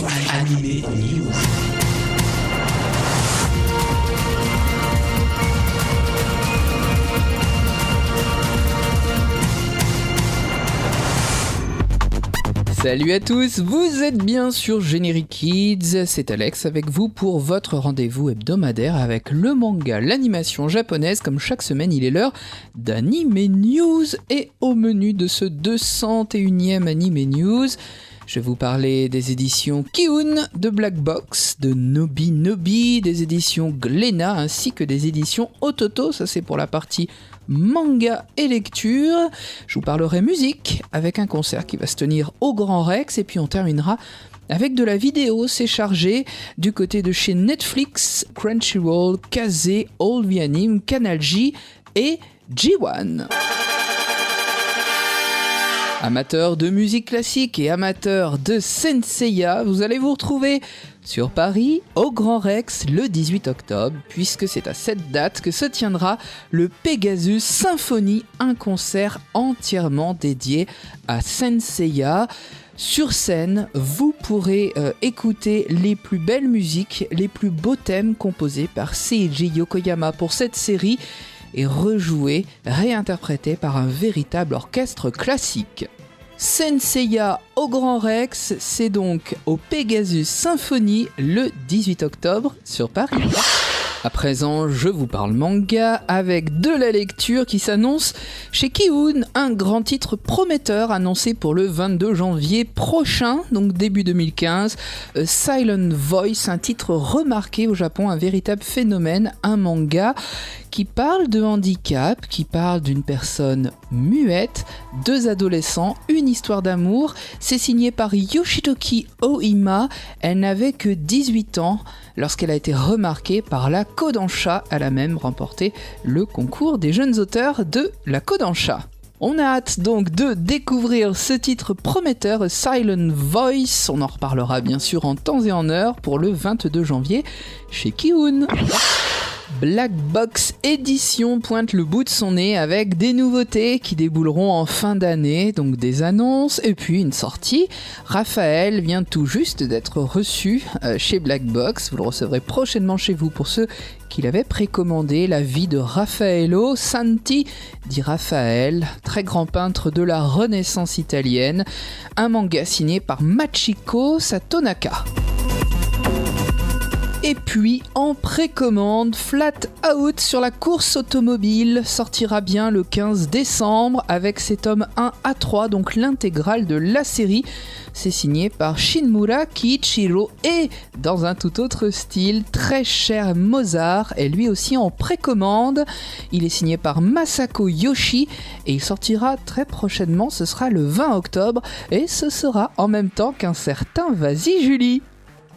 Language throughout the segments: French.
Animé News. Salut à tous, vous êtes bien sur Générique Kids, c'est Alex avec vous pour votre rendez-vous hebdomadaire avec le manga, l'animation japonaise. Comme chaque semaine, il est l'heure d'Anime News et au menu de ce 201e Anime News, je vais vous parler des éditions Kiun, de Black Box, de Nobi Nobi, des éditions Glénat ainsi que des éditions Ototo, ça c'est pour la partie manga et lecture. Je vous parlerai musique avec un concert qui va se tenir au Grand Rex et puis on terminera avec de la vidéo, c'est chargé du côté de chez Netflix, Crunchyroll, Kazé, All Anime, Canal J et G1. Amateurs de musique classique et amateurs de Senseiya, vous allez vous retrouver sur Paris, au Grand Rex, le 18 octobre, puisque c'est à cette date que se tiendra le Pegasus Symphony, un concert entièrement dédié à Senseiya. Sur scène, vous pourrez écouter les plus belles musiques, les plus beaux thèmes composés par Seiji Yokoyama pour cette série, et rejoué, réinterprété par un véritable orchestre classique. Senseiya au Grand Rex, c'est donc au Pegasus Symphony le 18 octobre sur Paris. À présent, je vous parle manga avec de la lecture qui s'annonce chez Kiun, un grand titre prometteur annoncé pour le 22 janvier prochain, donc début 2015. Silent Voice, un titre remarqué au Japon, un véritable phénomène, un manga qui parle de handicap, qui parle d'une personne muette, deux adolescents, une histoire d'amour. C'est signé par Yoshitoki Ohima. Elle n'avait que 18 ans lorsqu'elle a été remarquée par la Kodansha. Elle a même remporté le concours des jeunes auteurs de la Kodansha. On a hâte donc de découvrir ce titre prometteur, Silent Voice. On en reparlera bien sûr en temps et en heure pour le 22 janvier chez Kiun. Black Box Édition pointe le bout de son nez avec des nouveautés qui débouleront en fin d'année, donc des annonces et puis une sortie. Raphaël vient tout juste d'être reçu chez Black Box, vous le recevrez prochainement chez vous pour ceux qui l'avaient précommandé. La vie de Raffaello Santi, dit Raphaël, très grand peintre de la Renaissance italienne, un manga signé par Machiko Satonaka. Et puis, en précommande, Flat Out sur la course automobile sortira bien le 15 décembre avec ses tomes 1 à 3, donc l'intégrale de la série. C'est signé par Shinmura Kiichiro et, dans un tout autre style, très cher Mozart est lui aussi en précommande. Il est signé par Masako Yoshi et il sortira très prochainement, ce sera le 20 octobre et ce sera en même temps qu'un certain Vas-y Julie.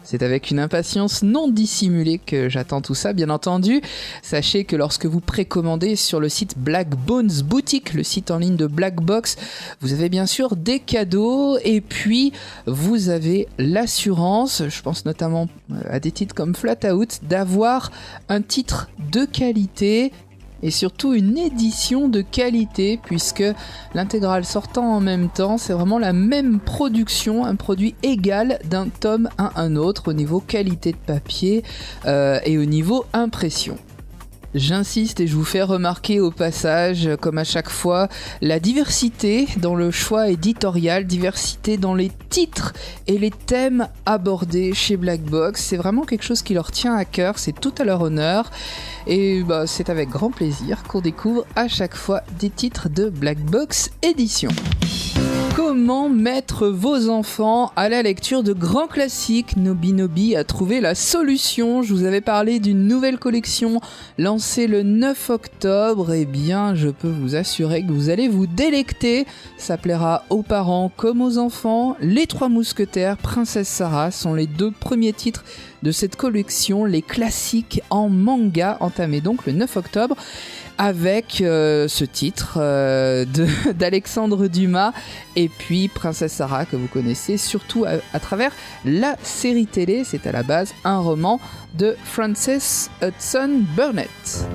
C'est avec une impatience non dissimulée que j'attends tout ça, bien entendu. Sachez que lorsque vous précommandez sur le site Black Bones Boutique, le site en ligne de Black Box, vous avez bien sûr des cadeaux et puis vous avez l'assurance, je pense notamment à des titres comme Flat Out, d'avoir un titre de qualité et surtout une édition de qualité puisque l'intégrale sortant en même temps, c'est vraiment la même production, un produit égal d'un tome à un autre au niveau qualité de papier et au niveau impression. J'insiste et je vous fais remarquer au passage, comme à chaque fois, la diversité dans le choix éditorial, diversité dans les titres et les thèmes abordés chez Black Box. C'est vraiment quelque chose qui leur tient à cœur, c'est tout à leur honneur. Et c'est avec grand plaisir qu'on découvre à chaque fois des titres de Black Box Édition. Comment mettre vos enfants à la lecture de grands classiques? Nobi Nobi a trouvé la solution. Je vous avais parlé d'une nouvelle collection lancée le 9 octobre. Eh bien, je peux vous assurer que vous allez vous délecter. Ça plaira aux parents comme aux enfants. Les Trois Mousquetaires, Princesse Sarah sont les deux premiers titres de cette collection, les classiques en manga, entamés donc le 9 octobre. Avec ce titre d'Alexandre Dumas et puis Princesse Sarah que vous connaissez surtout à travers la série télé. C'est à la base un roman de Frances Hudson Burnett.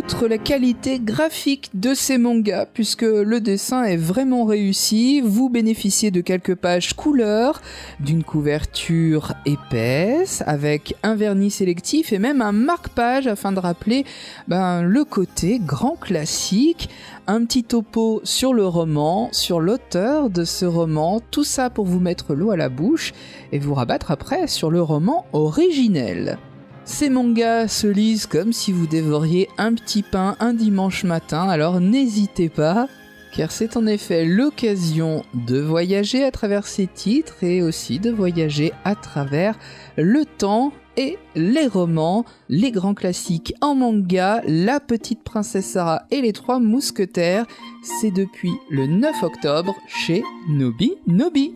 outre la qualité graphique de ces mangas, puisque le dessin est vraiment réussi, vous bénéficiez de quelques pages couleurs, d'une couverture épaisse, avec un vernis sélectif et même un marque-page afin de rappeler le côté grand classique. Un petit topo sur le roman, sur l'auteur de ce roman, tout ça pour vous mettre l'eau à la bouche et vous rabattre après sur le roman originel. Ces mangas se lisent comme si vous dévoriez un petit pain un dimanche matin, alors n'hésitez pas, car c'est en effet l'occasion de voyager à travers ces titres et aussi de voyager à travers le temps et les romans, les grands classiques en manga, La Petite Princesse Sarah et les Trois Mousquetaires. C'est depuis le 9 octobre chez Nobi Nobi.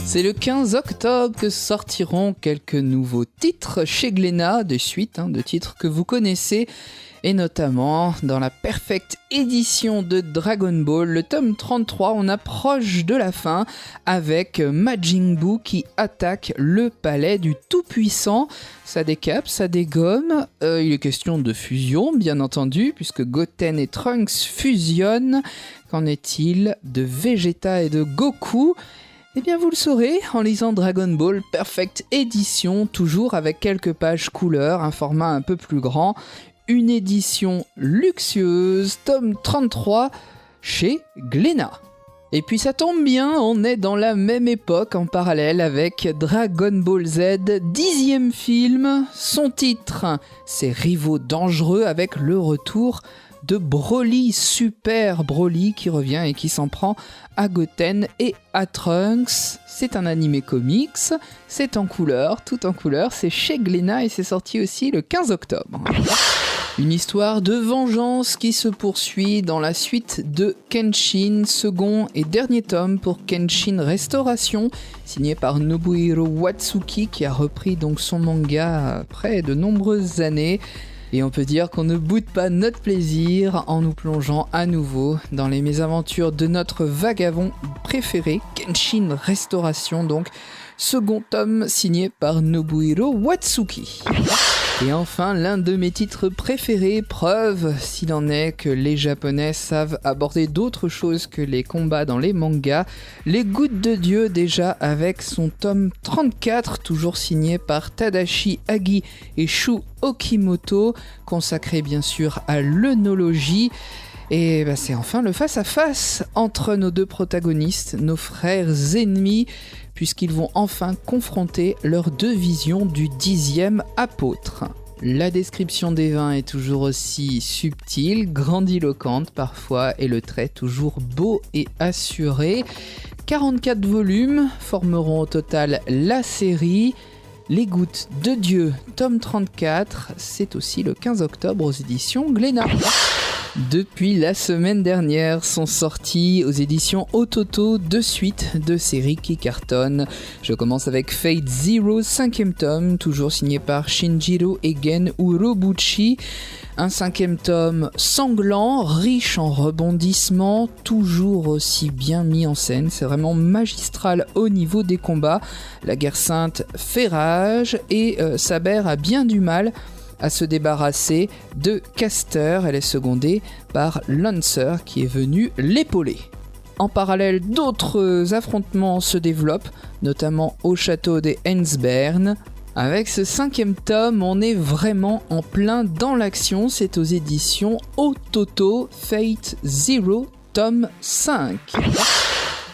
C'est le 15 octobre que sortiront quelques nouveaux titres chez Glénat, des suites de titres que vous connaissez, et notamment dans la perfecte édition de Dragon Ball, le tome 33, on approche de la fin avec Majin Buu qui attaque le palais du Tout-Puissant. Ça décape, ça dégomme, il est question de fusion bien entendu, puisque Goten et Trunks fusionnent. Qu'en est-il de Vegeta et de Goku ? Eh bien vous le saurez en lisant Dragon Ball Perfect Edition, toujours avec quelques pages couleurs, un format un peu plus grand, une édition luxueuse, tome 33, chez Glénat. Et puis ça tombe bien, on est dans la même époque en parallèle avec Dragon Ball Z, 10e film, son titre, c'est Rivaux dangereux avec le retour de Broly, Super Broly qui revient et qui s'en prend à Goten et à Trunks. C'est un animé comics, c'est en couleur, tout en couleur, c'est chez Glénat et c'est sorti aussi le 15 octobre. Une histoire de vengeance qui se poursuit dans la suite de Kenshin, second et dernier tome pour Kenshin Restauration, signé par Nobuhiro Watsuki qui a repris donc son manga après de nombreuses années. Et on peut dire qu'on ne boude pas notre plaisir en nous plongeant à nouveau dans les mésaventures de notre vagabond préféré, Kenshin Restauration, donc second tome signé par Nobuhiro Watsuki. Et enfin, l'un de mes titres préférés, preuve s'il en est que les Japonais savent aborder d'autres choses que les combats dans les mangas, Les Gouttes de Dieu déjà avec son tome 34, toujours signé par Tadashi Agi et Shu Okimoto, consacré bien sûr à l'œnologie. Et c'est enfin le face-à-face entre nos deux protagonistes, nos frères ennemis, puisqu'ils vont enfin confronter leurs deux visions du 10e apôtre. La description des vins est toujours aussi subtile, grandiloquente parfois, et le trait toujours beau et assuré. 44 volumes formeront au total la série. Les Gouttes de Dieu, tome 34, c'est aussi le 15 octobre aux éditions Glénat. Depuis la semaine dernière sont sorties aux éditions Ototo 2 suites de séries qui cartonnent. Je commence avec Fate Zero, 5e tome, toujours signé par Shinjiro Egen Urobuchi. Un 5e tome sanglant, riche en rebondissements, toujours aussi bien mis en scène. C'est vraiment magistral au niveau des combats. La guerre sainte fait rage et Saber a bien du mal à se débarrasser de Caster. Elle est secondée par Lancer qui est venu l'épauler. En parallèle, d'autres affrontements se développent, notamment au château des Hensbern. Avec ce 5e tome, on est vraiment en plein dans l'action. C'est aux éditions Ototo, Fate Zero, tome 5.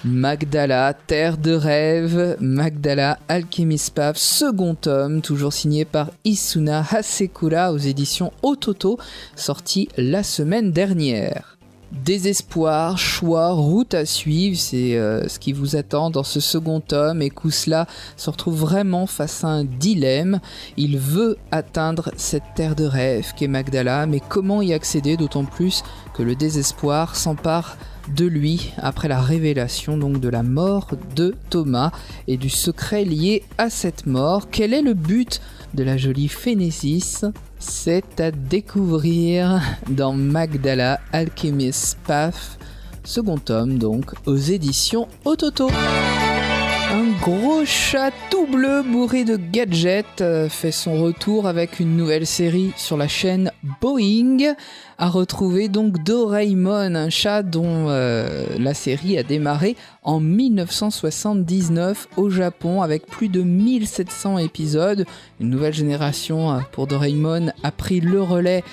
Magdala, Terre de Rêve, Magdala Alchemist Path, second tome, toujours signé par Isuna Hasekura aux éditions Ototo, sorti la semaine dernière. Désespoir, choix, route à suivre, c'est ce qui vous attend dans ce second tome, et Kusla se retrouve vraiment face à un dilemme. Il veut atteindre cette terre de rêve qu'est Magdala, mais comment y accéder, d'autant plus que le désespoir s'empare de lui après la révélation donc de la mort de Thomas et du secret lié à cette mort. Quel est le but de la jolie Phénésis? C'est à découvrir dans Magdala Alchemist Path, second tome donc aux éditions Ototo. Un gros chat tout bleu bourré de gadgets fait son retour avec une nouvelle série sur la chaîne Boeing. À retrouver donc Doraemon, un chat dont la série a démarré en 1979 au Japon avec plus de 1700 épisodes. Une nouvelle génération pour Doraemon a pris le relais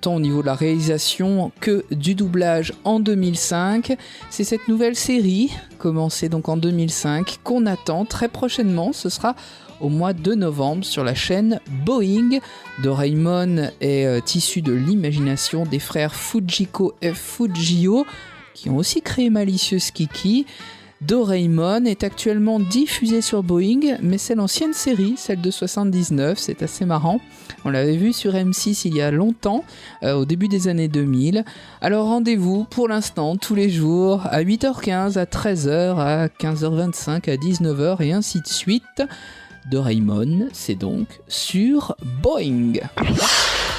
tant au niveau de la réalisation que du doublage en 2005. C'est cette nouvelle série, commencée donc en 2005, qu'on attend très prochainement. Ce sera au mois de novembre sur la chaîne Boeing. Doraemon est issu de l'imagination des frères Fujiko et Fujio, qui ont aussi créé Malicious Kiki. Doraemon est actuellement diffusé sur Boeing, mais c'est l'ancienne série, celle de 79, c'est assez marrant. On l'avait vu sur M6 il y a longtemps, au début des années 2000. Alors rendez-vous pour l'instant tous les jours à 8h15, à 13h, à 15h25, à 19h et ainsi de suite. Doraemon, c'est donc sur Boeing.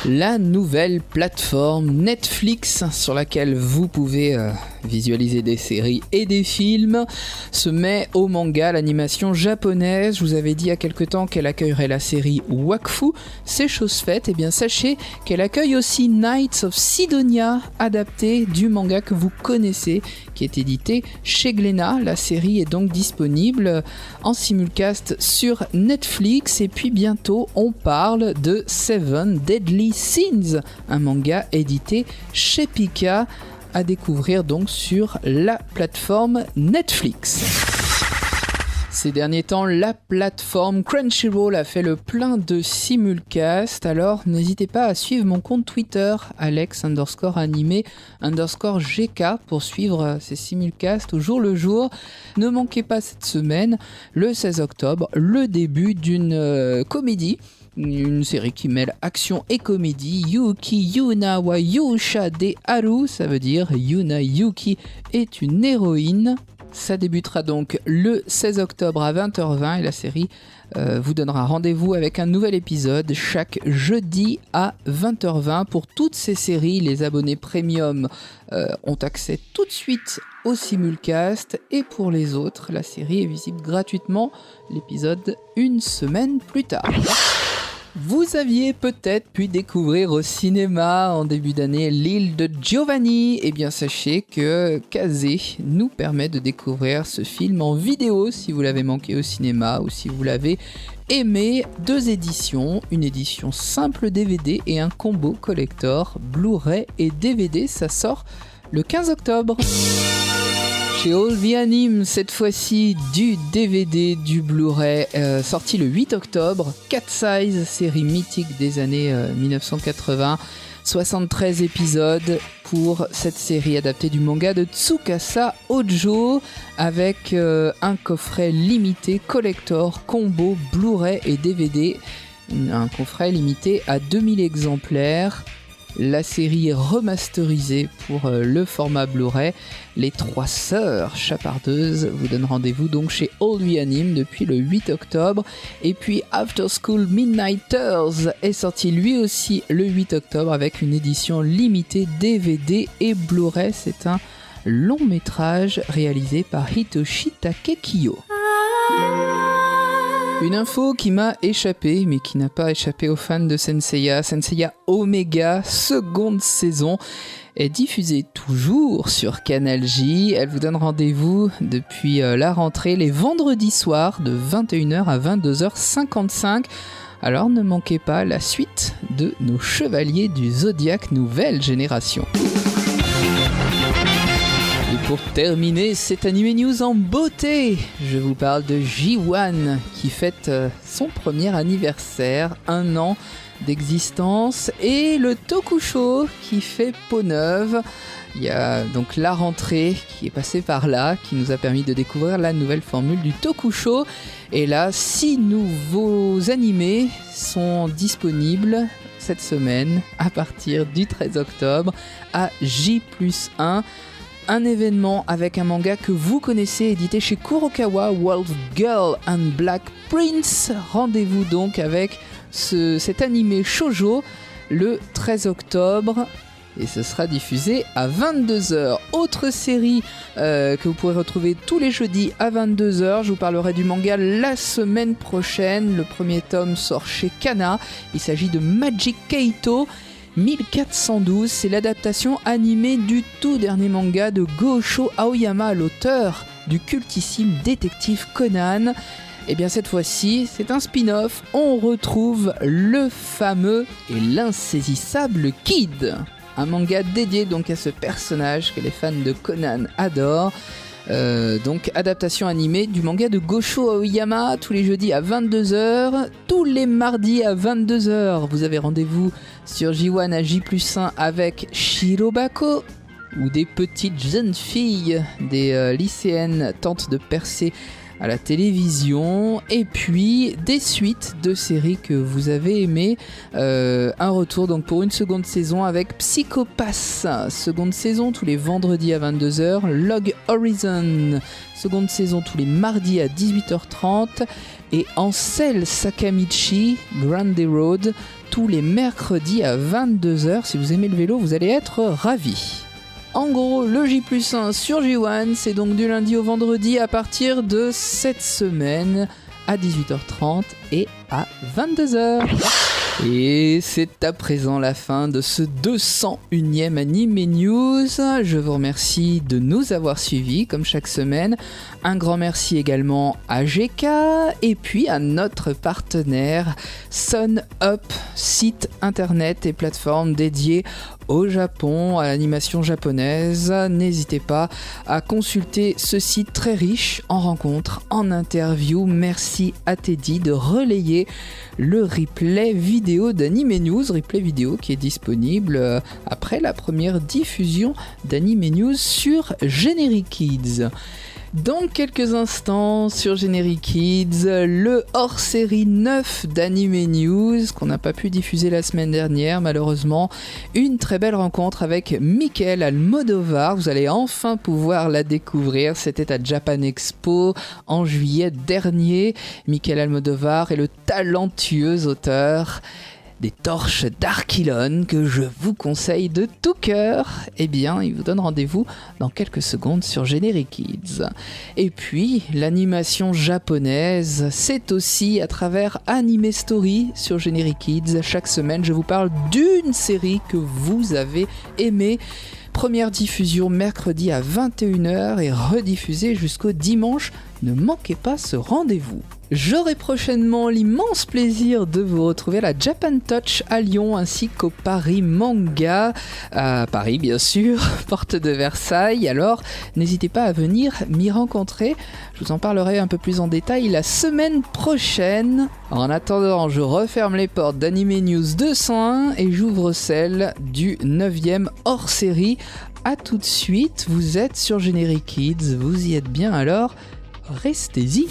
La nouvelle plateforme Netflix sur laquelle vous pouvez visualiser des séries et des films se met au manga, l'animation japonaise. Je vous avais dit il y a quelque temps qu'elle accueillerait la série Wakfu. C'est chose faite. Et bien sachez qu'elle accueille aussi Knights of Sidonia, adapté du manga que vous connaissez, qui est édité chez Glénat. La série est donc disponible en simulcast sur Netflix. Et puis bientôt on parle de Seven Deadly Sins, un manga édité chez Pika, à découvrir donc sur la plateforme Netflix. Ces derniers temps, la plateforme Crunchyroll a fait le plein de simulcasts, alors n'hésitez pas à suivre mon compte Twitter, Alex_animé_GK, pour suivre ces simulcasts au jour le jour. Ne manquez pas cette semaine, le 16 octobre, le début d'une comédie. Une série qui mêle action et comédie. Yuki Yuna wa Yusha de Haru, ça veut dire Yuna Yuki est une héroïne. Ça débutera donc le 16 octobre à 20h20 et la série vous donnera rendez-vous avec un nouvel épisode chaque jeudi à 20h20. Pour toutes ces séries, les abonnés premium ont accès tout de suite au simulcast, et pour les autres, la série est visible gratuitement, l'épisode une semaine plus tard. Vous aviez peut-être pu découvrir au cinéma en début d'année L'île de Giovanni. Eh bien sachez que Kazé nous permet de découvrir ce film en vidéo si vous l'avez manqué au cinéma ou si vous l'avez aimé. 2 éditions, une édition simple DVD et un combo collector Blu-ray et DVD. Ça sort le 15 octobre. Chez All The Anime, cette fois-ci du DVD, du Blu-ray, sorti le 8 octobre. Cat Size, série mythique des années 1980. 73 épisodes pour cette série adaptée du manga de Tsukasa Ojo, avec un coffret limité collector, combo, Blu-ray et DVD. Un coffret limité à 2000 exemplaires. La série est remasterisée pour le format Blu-ray. Les 3 sœurs chapardeuses vous donnent rendez-vous donc chez All We Anime depuis le 8 octobre. Et puis After School Midnighters est sorti lui aussi le 8 octobre avec une édition limitée DVD et Blu-ray. C'est un long métrage réalisé par Hitoshi Takekiyo. Une info qui m'a échappé, mais qui n'a pas échappé aux fans de Senseiya. Senseiya Omega, seconde saison, est diffusée toujours sur Canal J. Elle vous donne rendez-vous depuis la rentrée les vendredis soirs de 21h à 22h55. Alors ne manquez pas la suite de nos Chevaliers du Zodiaque nouvelle génération. Et pour terminer cette Anime News en beauté, je vous parle de J1 qui fête son premier anniversaire, 1 an d'existence, et le Tokusho qui fait peau neuve. Il y a donc la rentrée qui est passée par là, qui nous a permis de découvrir la nouvelle formule du Tokusho. Et là, 6 nouveaux animés sont disponibles cette semaine à partir du 13 octobre à J+1. Un événement avec un manga que vous connaissez, édité chez Kurokawa, Wolf Girl and Black Prince. Rendez-vous donc avec cet animé shoujo le 13 octobre et ce sera diffusé à 22h. Autre série que vous pourrez retrouver tous les jeudis à 22h, je vous parlerai du manga la semaine prochaine. Le premier tome sort chez Kana, il s'agit de Magic Kaito 1412, c'est l'adaptation animée du tout dernier manga de Gosho Aoyama, l'auteur du cultissime détective Conan. Et bien cette fois-ci, c'est un spin-off, on retrouve le fameux et l'insaisissable Kid. Un manga dédié donc à ce personnage que les fans de Conan adorent. Donc adaptation animée du manga de Gosho Aoyama tous les jeudis à 22h, tous les mardis à 22h. Vous avez rendez-vous sur J1 à J+1 avec Shirobako, où des petites jeunes filles, des lycéennes tentent de percer à la télévision, et puis des suites de séries que vous avez aimées. Un retour donc pour une seconde saison avec Psycho Pass, seconde saison tous les vendredis à 22h, Log Horizon, seconde saison tous les mardis à 18h30, et Ansel Sakamichi Grande Road tous les mercredis à 22h. Si vous aimez le vélo, vous allez être ravis. En gros, le J+1 sur J1, c'est donc du lundi au vendredi à partir de cette semaine à 18h30 et à 22h. Et c'est à présent la fin de ce 201e Anime News. Je vous remercie de nous avoir suivis comme chaque semaine. Un grand merci également à GK et puis à notre partenaire Sun Up, site internet et plateforme dédiée au Japon, à l'animation japonaise. N'hésitez pas à consulter ce site très riche en rencontres, en interviews. Merci à Teddy de relayer le replay vidéo d'Anime News, replay vidéo qui est disponible après la première diffusion d'Anime News sur Generic Kids. Dans quelques instants sur Generic Kids, le hors-série 9 d'Anime News qu'on n'a pas pu diffuser la semaine dernière malheureusement. Une très belle rencontre avec Michael Almodovar, vous allez enfin pouvoir la découvrir, c'était à Japan Expo en juillet dernier. Michael Almodovar est le talentueux auteur des Torches d'Archilon que je vous conseille de tout cœur. Eh bien, il vous donne rendez-vous dans quelques secondes sur Generic Kids. Et puis, l'animation japonaise, c'est aussi à travers Anime Story sur Generic Kids. Chaque semaine, je vous parle d'une série que vous avez aimée. Première diffusion mercredi à 21h et rediffusée jusqu'au dimanche. Ne manquez pas ce rendez-vous. J'aurai prochainement l'immense plaisir de vous retrouver à la Japan Touch à Lyon ainsi qu'au Paris Manga à Paris bien sûr, porte de Versailles. Alors n'hésitez pas à venir m'y rencontrer. Je vous en parlerai un peu plus en détail la semaine prochaine. En attendant, je referme les portes d'Anime News 201 et j'ouvre celle du 9e hors-série. A tout de suite, vous êtes sur Generic Kids, vous y êtes bien alors, restez-y.